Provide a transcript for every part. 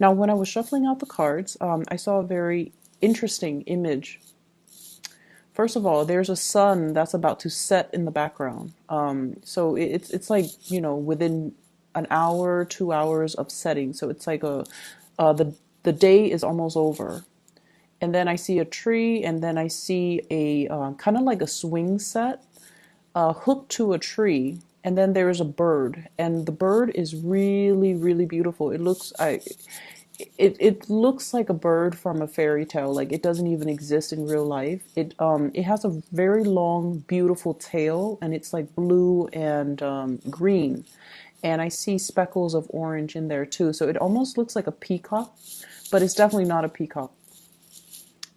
Now, when I was shuffling out the cards, I saw a very interesting image. First of all, there's a sun that's about to set in the background. So it's like, within an hour, 2 hours of setting. So it's like the day is almost over. And then I see a tree, and then I see a kind of like a swing set hooked to a tree, and then there is a bird, and the bird is really, really beautiful. It looks like a bird from a fairy tale. Like it doesn't even exist in real life. It has a very long, beautiful tail, and it's like blue and green, and I see speckles of orange in there too. So it almost looks like a peacock, but it's definitely not a peacock.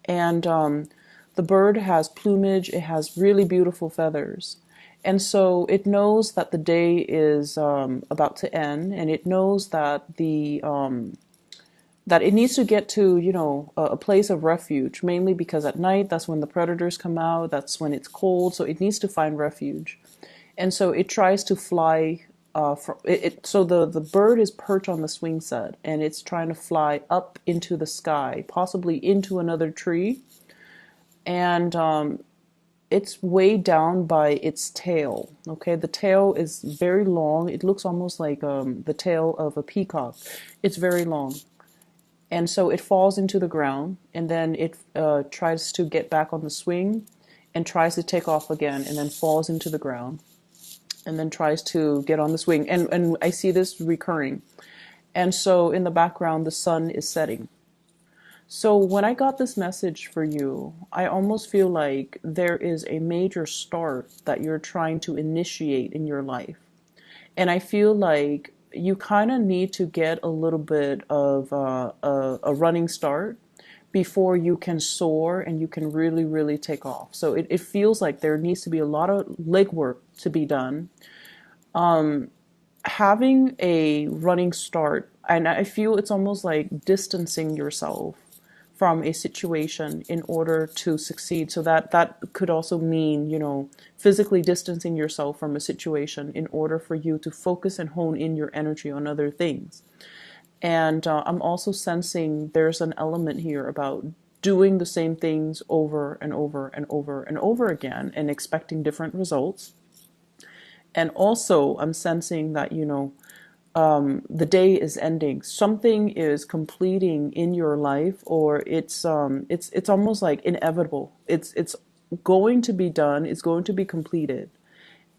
And the bird has plumage. It has really beautiful feathers. And so it knows that the day is about to end, and it knows that that it needs to get to, a place of refuge, mainly because at night, that's when the predators come out, that's when it's cold, so it needs to find refuge. And so it tries to fly. So the bird is perched on the swing set, and it's trying to fly up into the sky, possibly into another tree. And it's weighed down by its tail. Okay, the tail is very long. It looks almost like the tail of a peacock. It's very long. And so it falls into the ground, and then it tries to get back on the swing and tries to take off again, and then falls into the ground, and then tries to get on the swing. And I see this recurring. And so in the background, the sun is setting. So when I got this message for you, I almost feel like there is a major start that you're trying to initiate in your life. And I feel like you kind of need to get a little bit of a running start before you can soar and you can really, really take off. So it feels like there needs to be a lot of legwork to be done. Having a running start, and I feel it's almost like distancing yourself from a situation in order to succeed. So that could also mean, physically distancing yourself from a situation in order for you to focus and hone in your energy on other things. And I'm also sensing there's an element here about doing the same things over and over and over and over again and expecting different results. And also I'm sensing that, the day is ending. Something is completing in your life, or it's almost like inevitable. It's going to be done. It's going to be completed.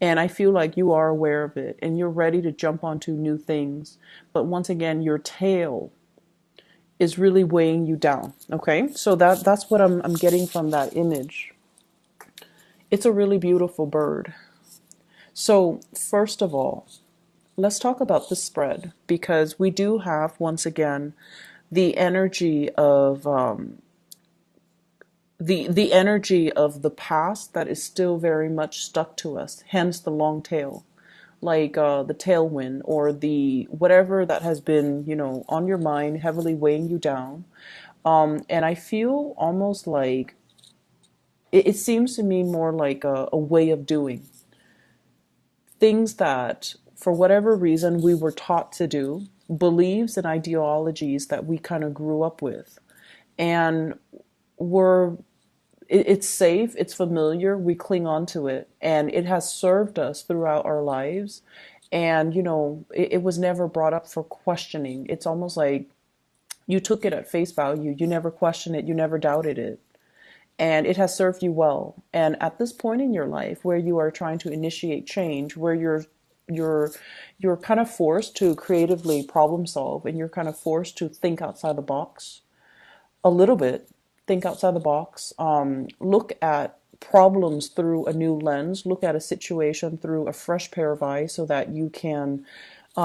And I feel like you are aware of it and you're ready to jump onto new things. But once again, your tail is really weighing you down. Okay? So that's what I'm getting from that image. It's a really beautiful bird. So, first of all, let's talk about the spread, because we do have, once again, the energy of the energy of the past that is still very much stuck to us. Hence the long tail, like the tailwind or the whatever that has been, on your mind, heavily weighing you down. And I feel almost like it seems to me more like a way of doing things that, for whatever reason, we were taught to do, beliefs and ideologies that we kind of grew up with. And it's safe, it's familiar, we cling on to it, and it has served us throughout our lives. And, it was never brought up for questioning. It's almost like you took it at face value. You never questioned it, you never doubted it. And it has served you well. And at this point in your life where you are trying to initiate change, where you're kind of forced to creatively problem solve, and you're kind of forced to think outside the box a little bit, think outside the box, look at problems through a new lens, look at a situation through a fresh pair of eyes so that you can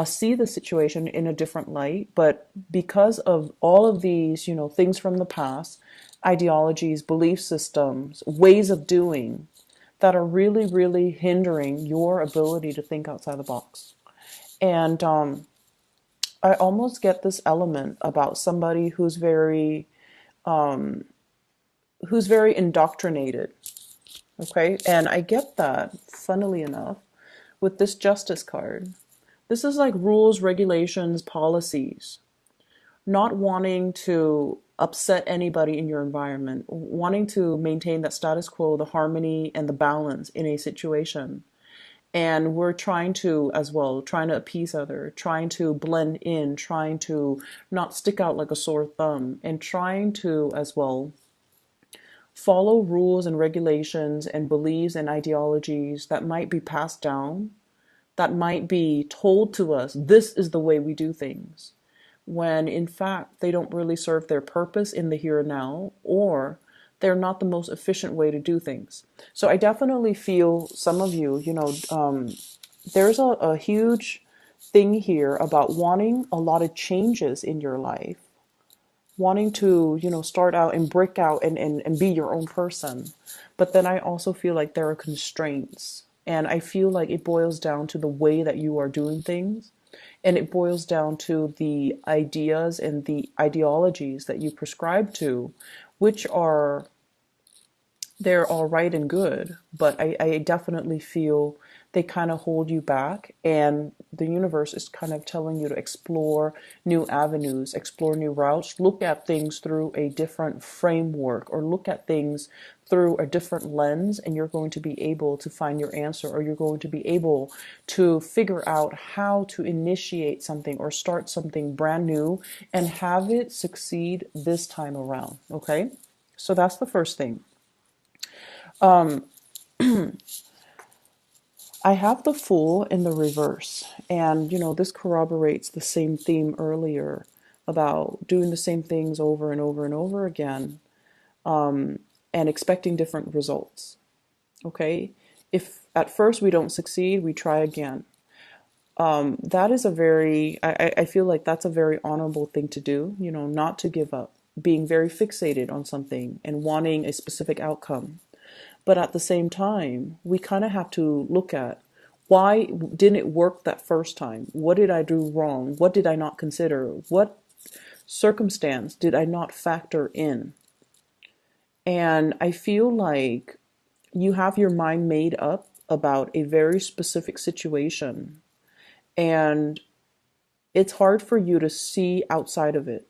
see the situation in a different light. But because of all of these, things from the past, ideologies, belief systems, ways of doing that are really, really hindering your ability to think outside the box. And I almost get this element about somebody who's very indoctrinated. Okay, and I get that, funnily enough, with this justice card. This is like rules, regulations, policies. not wanting to upset anybody in your environment, wanting to maintain that status quo, the harmony and the balance in a situation. And we're trying to, as well, trying to appease other, trying to blend in, trying to not stick out like a sore thumb, and trying to, as well, follow rules and regulations and beliefs and ideologies that might be passed down, that might be told to us, this is the way we do things, when in fact they don't really serve their purpose in the here and now, or they're not the most efficient way to do things. So I definitely feel some of you, there's a huge thing here about wanting a lot of changes in your life, wanting to, start out and break out and be your own person. But then I also feel like there are constraints. And I feel like it boils down to the way that you are doing things. And it boils down to the ideas and the ideologies that you prescribe to, which are they're all right and good, but I definitely feel they kind of hold you back. And the universe is kind of telling you to explore new avenues, explore new routes, look at things through a different framework, or look at things through a different lens, and you're going to be able to find your answer, or you're going to be able to figure out how to initiate something or start something brand new and have it succeed this time around. Okay, so that's the first thing. I have the Fool in the reverse, and this corroborates the same theme earlier about doing the same things over and over and over again, and expecting different results. Okay, if at first we don't succeed, we try again. That is a very, I feel like that's a very honorable thing to do, not to give up, being very fixated on something and wanting a specific outcome. But at the same time, we kind of have to look at, why didn't it work that first time? What did I do wrong? What did I not consider? What circumstance did I not factor in? And I feel like you have your mind made up about a very specific situation, and it's hard for you to see outside of it.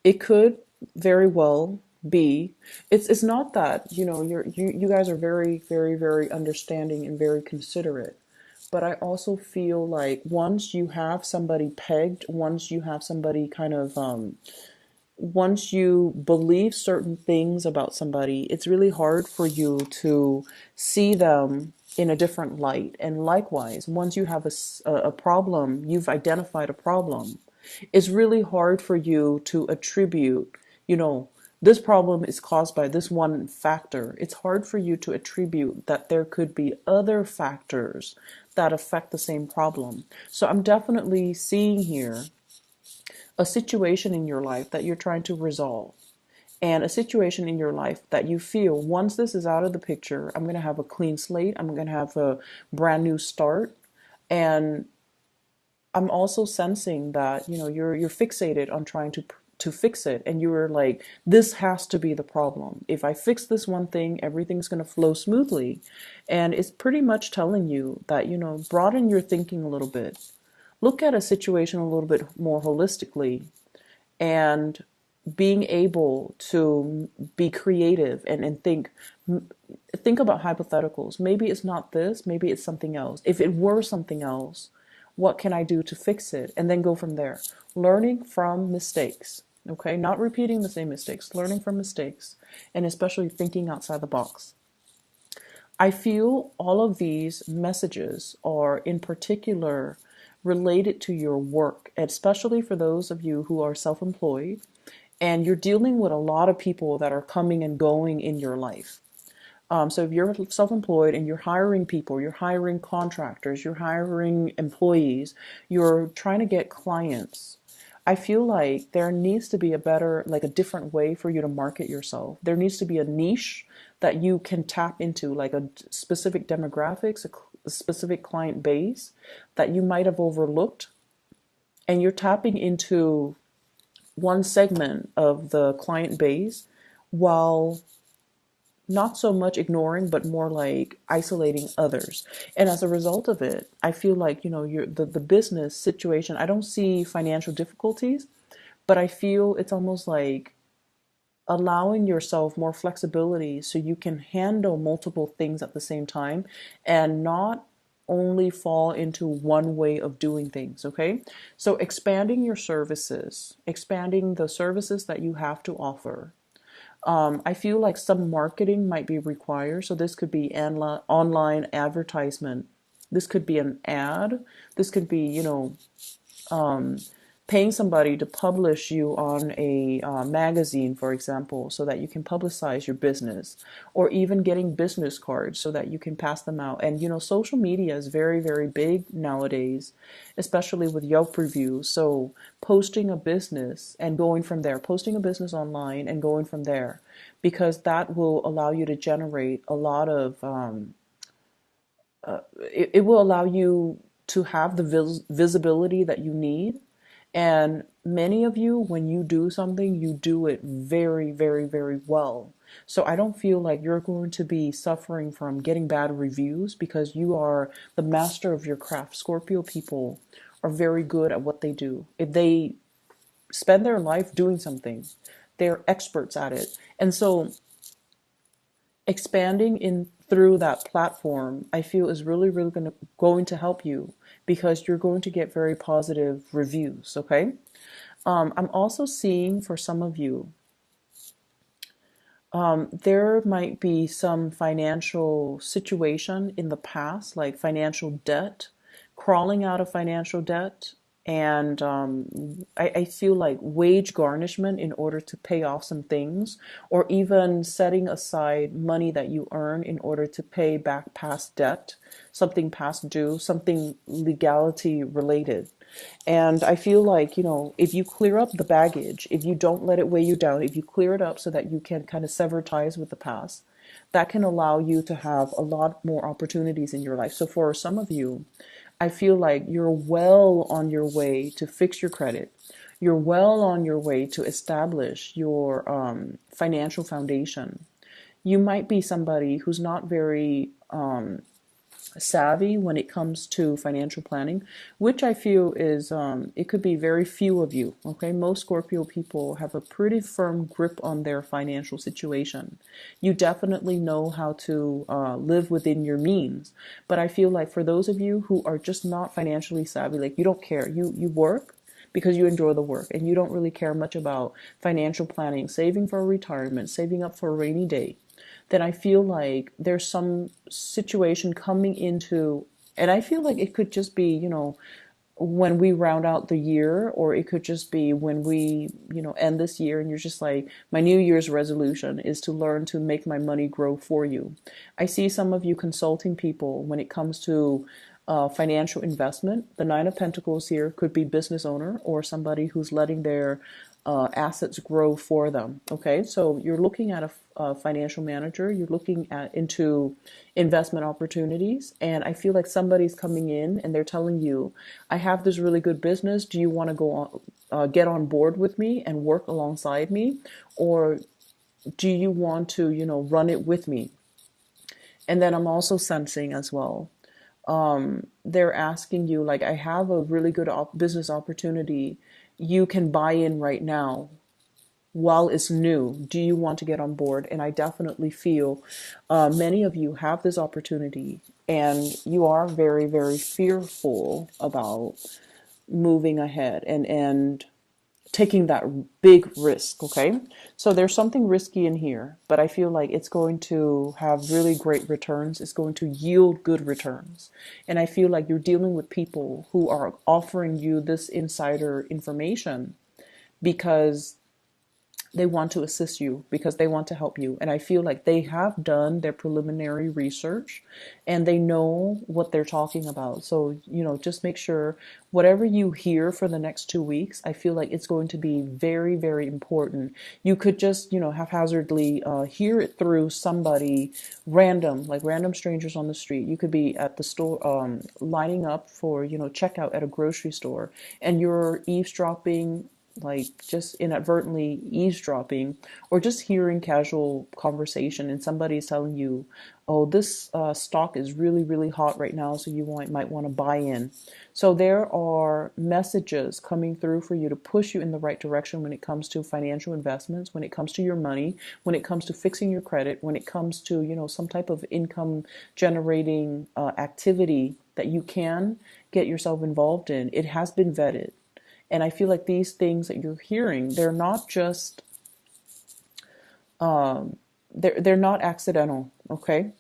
It could very well be, it's not that, you guys are very, very, very understanding and very considerate. But I also feel like once you have somebody pegged, once you have somebody kind of once you believe certain things about somebody, it's really hard for you to see them in a different light. And likewise, once you have a problem, you've identified a problem, it's really hard for you to attribute, this problem is caused by this one factor. It's hard for you to attribute that there could be other factors that affect the same problem. So I'm definitely seeing here a situation in your life that you're trying to resolve, and a situation in your life that you feel, once this is out of the picture, I'm going to have a clean slate, I'm going to have a brand new start. And I'm also sensing that, you're fixated on trying to fix it, and you're like, this has to be the problem. If I fix this one thing, everything's going to flow smoothly. And it's pretty much telling you that, broaden your thinking a little bit. Look at a situation a little bit more holistically, and being able to be creative and think about hypotheticals. Maybe it's not this, maybe it's something else. If it were something else, what can I do to fix it? And then go from there. Learning from mistakes, okay? Not repeating the same mistakes, learning from mistakes, and especially thinking outside the box. I feel all of these messages are in particular related to your work, especially for those of you who are self-employed and you're dealing with a lot of people that are coming and going in your life. So if you're self-employed and you're hiring people, you're hiring contractors, you're hiring employees, you're trying to get clients, I feel like there needs to be a different way for you to market yourself. There needs to be a niche that you can tap into, like a specific demographics, a specific client base that you might have overlooked. And you're tapping into one segment of the client base while not so much ignoring, but more like isolating others. And as a result of it, I feel like, the business situation, I don't see financial difficulties, but I feel it's almost like allowing yourself more flexibility so you can handle multiple things at the same time and not only fall into one way of doing things, okay? So expanding your services, expanding the services that you have to offer. I feel like some marketing might be required. So this could be online advertisement. This could be an ad. This could be, paying somebody to publish you on a magazine, for example, so that you can publicize your business, or even getting business cards so that you can pass them out. And social media is very, very big nowadays, especially with Yelp reviews. So posting a business and going from there, posting a business online and going from there, because that will allow you to generate a lot of, it will allow you to have the visibility that you need. And many of you, when you do something, you do it very, very, very well. So I don't feel like you're going to be suffering from getting bad reviews because you are the master of your craft. Scorpio people are very good at what they do. If they spend their life doing something, they're experts at it. And so expanding in through that platform, I feel is really, really going to help you because you're going to get very positive reviews. Okay. I'm also seeing for some of you, there might be some financial situation in the past, like financial debt, crawling out of financial debt. And I feel like wage garnishment in order to pay off some things, or even setting aside money that you earn in order to pay back past debt, something past due, something legality related. And I feel like, if you clear up the baggage, if you don't let it weigh you down, if you clear it up so that you can kind of sever ties with the past, that can allow you to have a lot more opportunities in your life. So for some of you, I feel like you're well on your way to fix your credit. You're well on your way to establish your financial foundation. You might be somebody who's not very savvy when it comes to financial planning, which I feel is, it could be very few of you. Okay, most Scorpio people have a pretty firm grip on their financial situation. You definitely know how to live within your means, but I feel like for those of you who are just not financially savvy, like you don't care, you work because you enjoy the work and you don't really care much about financial planning, saving for retirement, saving up for a rainy day, then I feel like there's some situation coming into, and I feel like it could just be, when we round out the year, or it could just be when we, end this year and you're just like, my New Year's resolution is to learn to make my money grow for you. I see some of you consulting people when it comes to financial investment. The Nine of Pentacles here could be business owner or somebody who's letting their assets grow for them. Okay, so you're looking at a financial manager. You're looking at into investment opportunities, and I feel like somebody's coming in and they're telling you, "I have this really good business. Do you want to go on, get on board with me and work alongside me, or do you want to, run it with me?" And then I'm also sensing as well, they're asking you, like, I have a really good business opportunity. You can buy in right now while it's new. Do you want to get on board? And I definitely feel many of you have this opportunity and you are very, very fearful about moving ahead and taking that big risk, okay? So there's something risky in here, but I feel like it's going to have really great returns. It's going to yield good returns. And I feel like you're dealing with people who are offering you this insider information because they want to assist you, because they want to help you. And I feel like they have done their preliminary research and they know what they're talking about. So, just make sure whatever you hear for the next 2 weeks, I feel like it's going to be very, very important. You could just, haphazardly hear it through somebody random, like random strangers on the street. You could be at the store, lining up for, checkout at a grocery store, and you're eavesdropping like just inadvertently eavesdropping or just hearing casual conversation and somebody's telling you, oh, this stock is really, really hot right now, so you might want to buy in. So there are messages coming through for you to push you in the right direction when it comes to financial investments, when it comes to your money, when it comes to fixing your credit, when it comes to, some type of income generating activity that you can get yourself involved in. It has been vetted. And I feel like these things that you're hearing, they're not just they're not accidental, okay?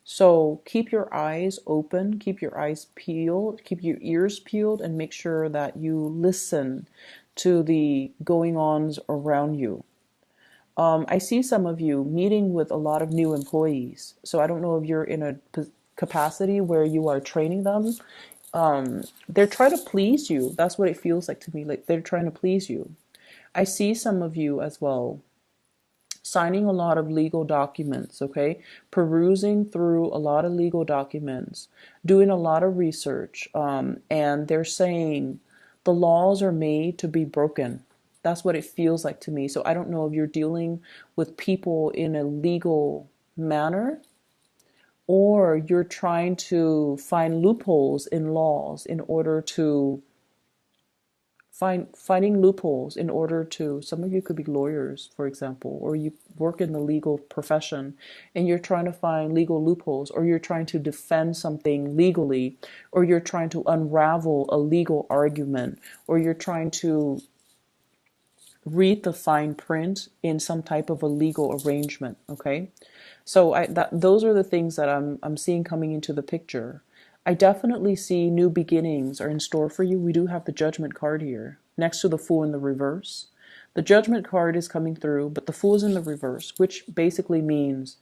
So keep your eyes open, keep your eyes peeled, keep your ears peeled, and make sure that you listen to the going ons around you. I see some of you meeting with a lot of new employees. So I don't know if you're in a capacity where you are training them. They're trying to please you. That's what it feels like to me. Like they're trying to please you. I see some of you as well signing a lot of legal documents, okay? Perusing through a lot of legal documents, doing a lot of research, and they're saying the laws are made to be broken. That's what it feels like to me. So I don't know if you're dealing with people in a legal manner or you're trying to find loopholes in laws in order to finding loopholes in order to, some of you could be lawyers, for example, or you work in the legal profession and you're trying to find legal loopholes, or you're trying to defend something legally, or you're trying to unravel a legal argument, or you're trying to read the fine print in some type of a legal arrangement, okay? So those are the things that I'm seeing coming into the picture. I definitely see new beginnings are in store for you. We do have the Judgment card here next to the Fool in the reverse. The Judgment card is coming through, but the Fool is in the reverse, which basically means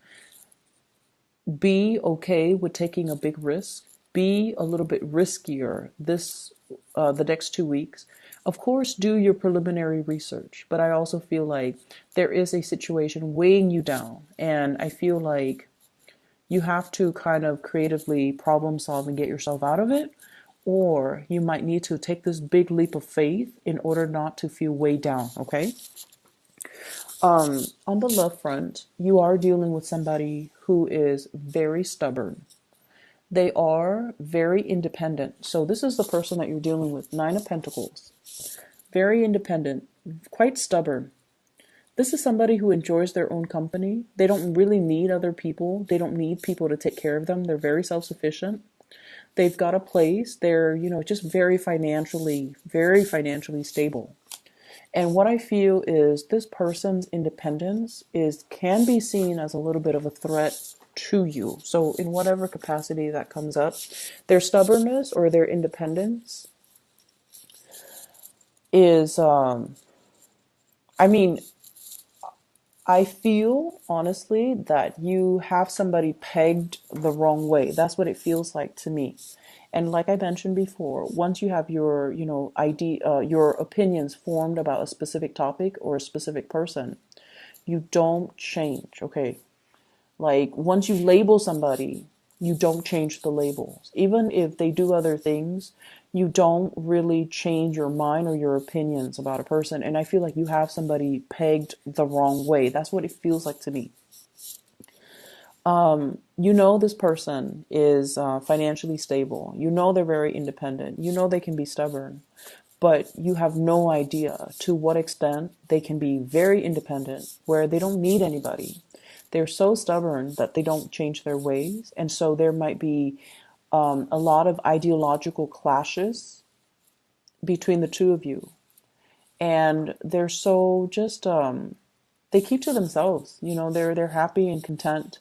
be okay with taking a big risk. Be a little bit riskier the next 2 weeks. Of course, do your preliminary research, but I also feel like there is a situation weighing you down, and I feel like you have to kind of creatively problem solve and get yourself out of it, or you might need to take this big leap of faith in order not to feel weighed down, okay? On the love front, you are dealing with somebody who is very stubborn. They are very independent. So this is the person that you're dealing with, Nine of Pentacles. Very independent, quite stubborn. This is somebody who enjoys their own company. They don't really need other people. They don't need people to take care of them. They're very self-sufficient. They've got a place. They're, just very financially stable. And what I feel is this person's independence can be seen as a little bit of a threat to you. So in whatever capacity that comes up, their stubbornness or their independence is, I mean, I feel honestly that you have somebody pegged the wrong way. That's what it feels like to me. And like I mentioned before, once you have your, your opinions formed about a specific topic or a specific person, you don't change, okay? Like once you label somebody, you don't change the labels. Even if they do other things, you don't really change your mind or your opinions about a person. And I feel like you have somebody pegged the wrong way. That's what it feels like to me. This person is financially stable. They're very independent. They can be stubborn. But you have no idea to what extent they can be very independent, where they don't need anybody. They're so stubborn that they don't change their ways. And so there might be a lot of ideological clashes between the two of you. And they're so just, they keep to themselves. They're happy and content.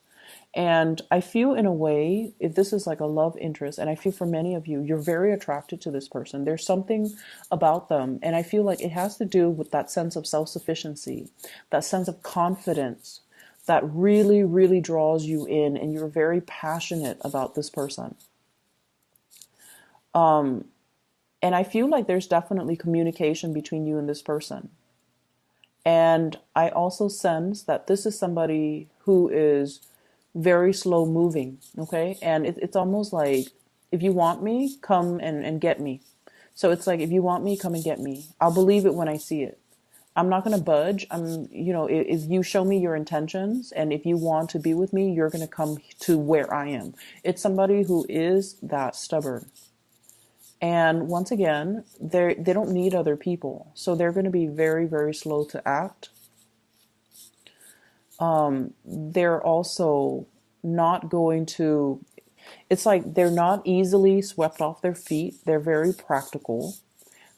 And I feel in a way, if this is like a love interest, and I feel for many of you, you're very attracted to this person. There's something about them. And I feel like it has to do with that sense of self-sufficiency, that sense of confidence that really, really draws you in. And you're very passionate about this person. And I feel like there's definitely communication between you and this person. And I also sense that this is somebody who is very slow moving, okay? And it's almost like, if you want me, come and get me. So it's like, if you want me, come and get me. I'll believe it when I see it. I'm not going to budge. If you show me your intentions and if you want to be with me, you're going to come to where I am. It's somebody who is that stubborn. And once again, they don't need other people. So they're going to be very, very slow to act. They're also not going to, it's like they're not easily swept off their feet. They're very practical.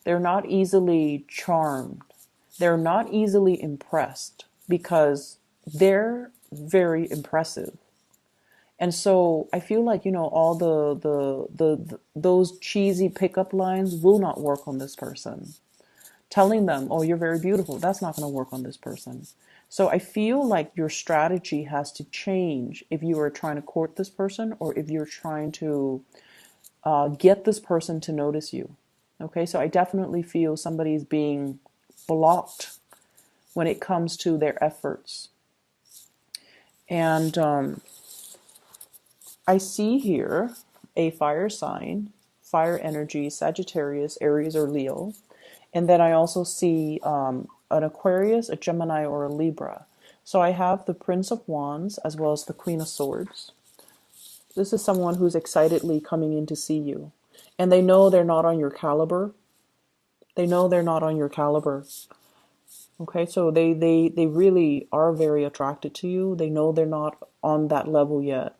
They're not easily charmed. They're not easily impressed because they're very impressive. And so I feel like, all those cheesy pickup lines will not work on this person. Telling them, oh, you're very beautiful, that's not going to work on this person. So I feel like your strategy has to change if you are trying to court this person or if you're trying to get this person to notice you. Okay, so I definitely feel somebody's being blocked when it comes to their efforts. And I see here a fire sign, fire energy, Sagittarius, Aries, or Leo. And then I also see an Aquarius, a Gemini, or a Libra. So I have the Prince of Wands as well as the Queen of Swords. This is someone who's excitedly coming in to see you. And they know they're not on your caliber. They know they're not on your caliber. Okay, so they really are very attracted to you. They know they're not on that level yet.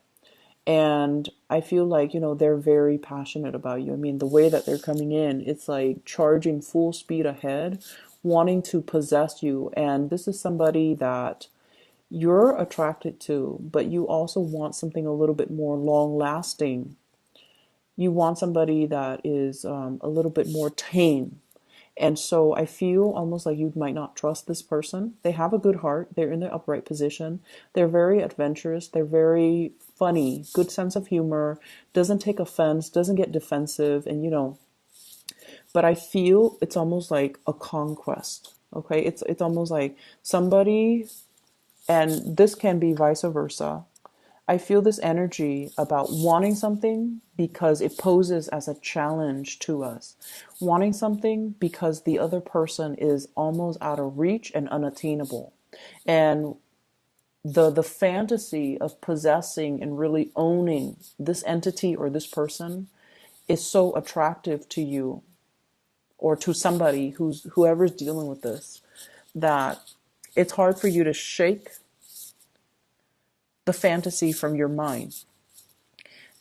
And I feel like, they're very passionate about you. I mean, the way that they're coming in, it's like charging full speed ahead, wanting to possess you. And this is somebody that you're attracted to, but you also want something a little bit more long lasting. You want somebody that is a little bit more tame. And so I feel almost like you might not trust this person. They have a good heart. They're in the upright position. They're very adventurous. They're very funny, good sense of humor, doesn't take offense, doesn't get defensive. And, but I feel it's almost like a conquest. Okay. It's almost like somebody, and this can be vice versa. I feel this energy about wanting something because it poses as a challenge to us. Wanting something because the other person is almost out of reach and unattainable. And the fantasy of possessing and really owning this entity or this person is so attractive to you or to somebody whoever's dealing with this, that it's hard for you to shake the fantasy from your mind.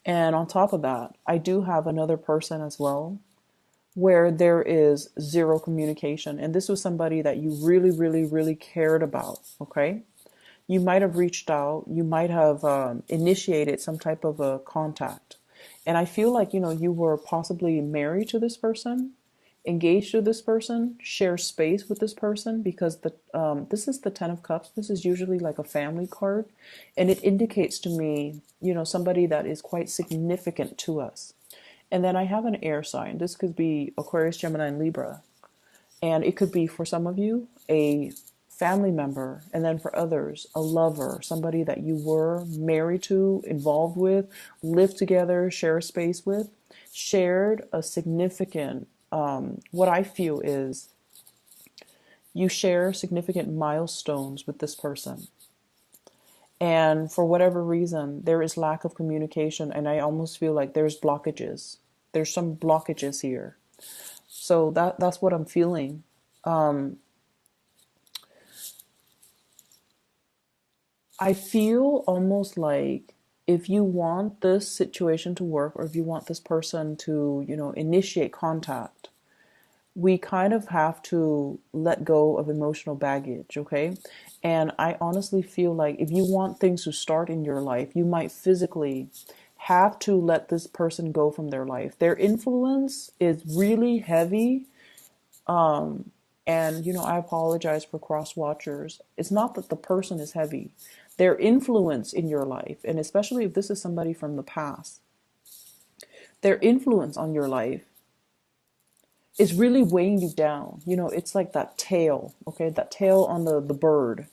And on top of that, I do have another person as well where there is zero communication. And this was somebody that you really, really, really cared about. Okay. You might have reached out. You might have initiated some type of a contact. And I feel like, you were possibly married to this person, engaged to this person, share space with this person, because this is the Ten of Cups. This is usually like a family card, and it indicates to me, somebody that is quite significant to us. And then I have an air sign. This could be Aquarius, Gemini, and Libra, and it could be for some of you a family member, and then for others a lover, somebody that you were married to, involved with, lived together, share space with, shared a significant what I feel is you share significant milestones with this person. And for whatever reason, there is lack of communication. And I almost feel like there's blockages. There's some blockages here. So that's what I'm feeling. I feel almost like if you want this situation to work, or if you want this person to, initiate contact, we kind of have to let go of emotional baggage, okay? And I honestly feel like if you want things to start in your life, you might physically have to let this person go from their life. Their influence is really heavy. And, I apologize for cross watchers. It's not that the person is heavy. Their influence in your life, and especially if this is somebody from the past, their influence on your life is really weighing you down. It's like that tail, okay? That tail on the bird.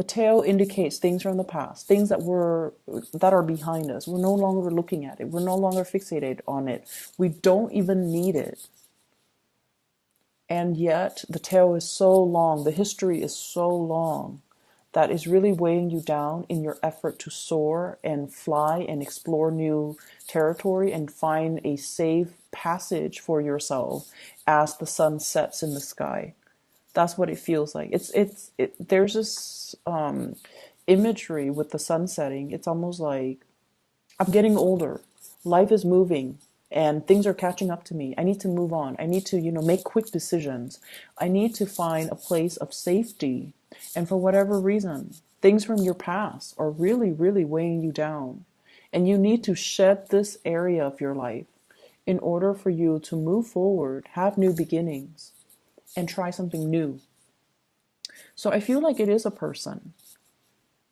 The tail indicates things from the past, things that are behind us. We're no longer looking at it. We're no longer fixated on it. We don't even need it. And yet the tail is so long, the history is so long that is really weighing you down in your effort to soar and fly and explore new territory and find a safe passage for yourself as the sun sets in the sky. That's what it feels like. There's this imagery with the sun setting. It's almost like I'm getting older. Life is moving and things are catching up to me. I need to move on. I need to, make quick decisions. I need to find a place of safety. And for whatever reason, things from your past are really, really weighing you down. And you need to shed this area of your life in order for you to move forward, have new beginnings, and try something new. So I feel like it is a person.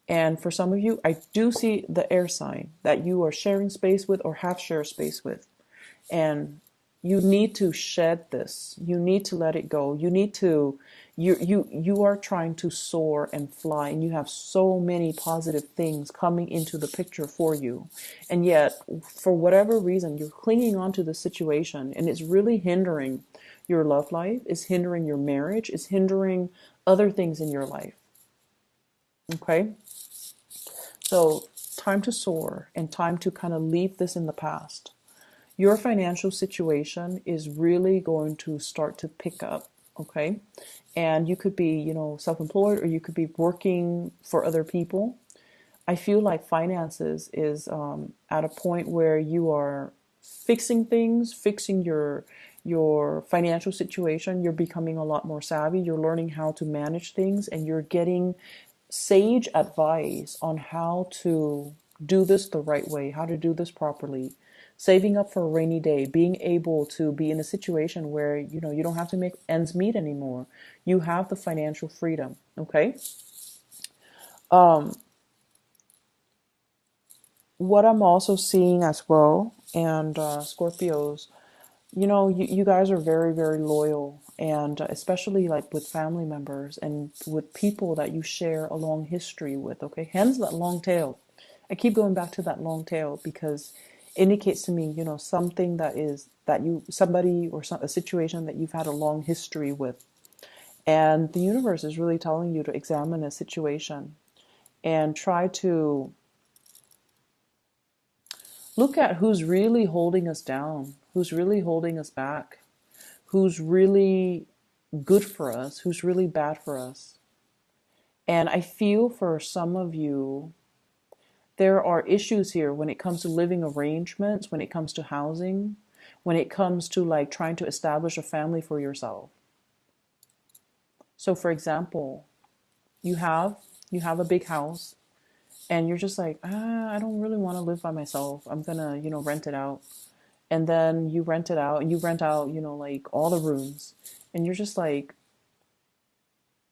And for some of you, I do see the air sign that you are sharing space with or have shared space with. And you need to shed this. You need to let it go. You are trying to soar and fly, and you have so many positive things coming into the picture for you. And yet, for whatever reason, you're clinging on to the situation, and it's really hindering your love life, is hindering your marriage, is hindering other things in your life. Okay? So, time to soar and time to kind of leave this in the past. Your financial situation is really going to start to pick up, okay? And you could be, self-employed, or you could be working for other people. I feel like finances is at a point where you are fixing things, fixing your financial situation. You're becoming a lot more savvy. You're learning how to manage things, and you're getting sage advice on how to do this the right way, how to do this properly. Saving up for a rainy day, being able to be in a situation where you don't have to make ends meet anymore. You have the financial freedom, okay? What I'm also seeing as well, and Scorpios, you guys are very, very loyal, and especially like with family members and with people that you share a long history with, okay? Hence that long tail. I keep going back to that long tail because it indicates to me, something somebody or a situation that you've had a long history with. And the universe is really telling you to examine a situation and try to look at who's really holding us down, who's really holding us back, who's really good for us, who's really bad for us. And I feel for some of you, there are issues here when it comes to living arrangements, when it comes to housing, when it comes to like trying to establish a family for yourself. So for example, you have a big house and you're just like, I don't really want to live by myself. I'm gonna, rent it out. And then you rent it out and you rent out, like all the rooms. And you're just like,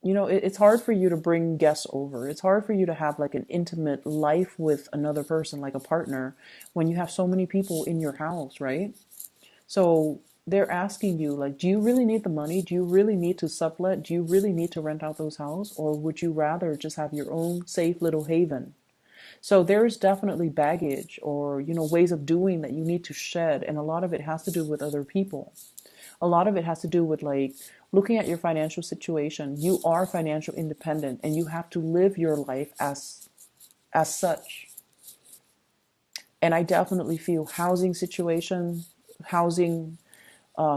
it's hard for you to bring guests over. It's hard for you to have like an intimate life with another person, like a partner, when you have so many people in your house, right? So they're asking you, like, do you really need the money? Do you really need to sublet? Do you really need to rent out those houses? Or would you rather just have your own safe little haven? So there's definitely baggage or, ways of doing that you need to shed. And a lot of it has to do with other people. A lot of it has to do with like looking at your financial situation. You are financial independent and you have to live your life as such. And I definitely feel housing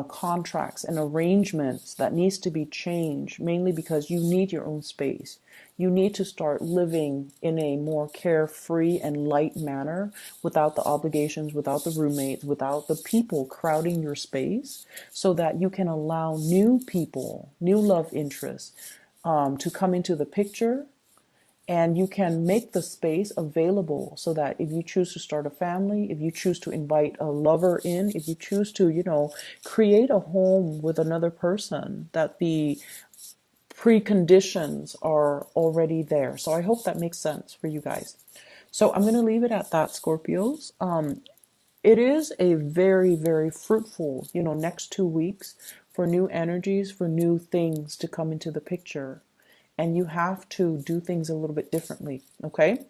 contracts and arrangements that needs to be changed, mainly because you need your own space. You need to start living in a more carefree and light manner without the obligations, without the roommates, without the people crowding your space, so that you can allow new people, new love interests to come into the picture. And you can make the space available so that if you choose to start a family, if you choose to invite a lover in, if you choose to, create a home with another person, that the preconditions are already there. So I hope that makes sense for you guys. So I'm going to leave it at that, Scorpios. It is a very, very fruitful, next 2 weeks for new energies, for new things to come into the picture. and you have to do things a little bit differently. Okay.